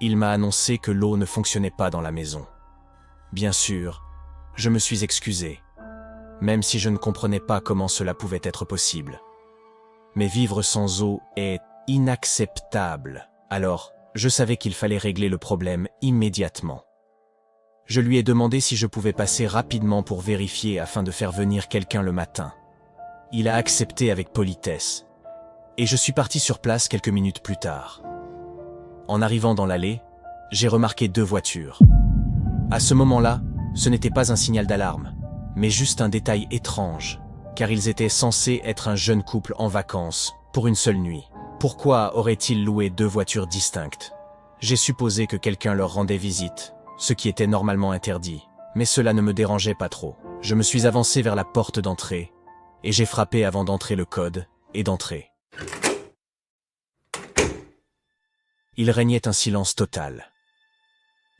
Il m'a annoncé que l'eau ne fonctionnait pas dans la maison. Bien sûr, je me suis excusé, même si je ne comprenais pas comment cela pouvait être possible. Mais vivre sans eau est inacceptable. Alors, je savais qu'il fallait régler le problème immédiatement. Je lui ai demandé si je pouvais passer rapidement pour vérifier afin de faire venir quelqu'un le matin. Il a accepté avec politesse, et je suis parti sur place quelques minutes plus tard. En arrivant dans l'allée, j'ai remarqué 2 voitures. À ce moment-là, ce n'était pas un signal d'alarme, mais juste un détail étrange, car ils étaient censés être un jeune couple en vacances, pour une seule nuit. Pourquoi auraient-ils loué 2 voitures distinctes? J'ai supposé que quelqu'un leur rendait visite, ce qui était normalement interdit, mais cela ne me dérangeait pas trop. Je me suis avancé vers la porte d'entrée, et j'ai frappé avant d'entrer le code et d'entrer. Il régnait un silence total.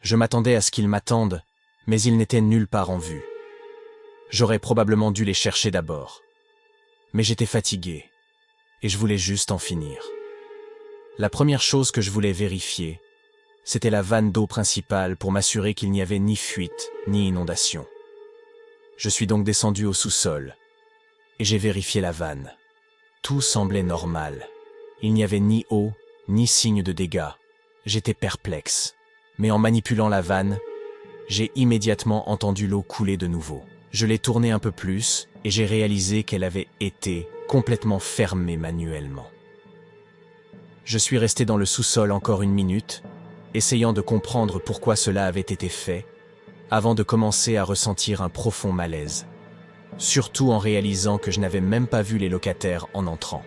Je m'attendais à ce qu'ils m'attendent, mais ils n'étaient nulle part en vue. J'aurais probablement dû les chercher d'abord. Mais j'étais fatigué, et je voulais juste en finir. La première chose que je voulais vérifier, c'était la vanne d'eau principale pour m'assurer qu'il n'y avait ni fuite, ni inondation. Je suis donc descendu au sous-sol, et j'ai vérifié la vanne. Tout semblait normal. Il n'y avait ni eau, ni signe de dégâts. J'étais perplexe. Mais en manipulant la vanne, j'ai immédiatement entendu l'eau couler de nouveau. Je l'ai tournée un peu plus et j'ai réalisé qu'elle avait été complètement fermée manuellement. Je suis resté dans le sous-sol encore 1 minute, essayant de comprendre pourquoi cela avait été fait, avant de commencer à ressentir un profond malaise. Surtout en réalisant que je n'avais même pas vu les locataires en entrant.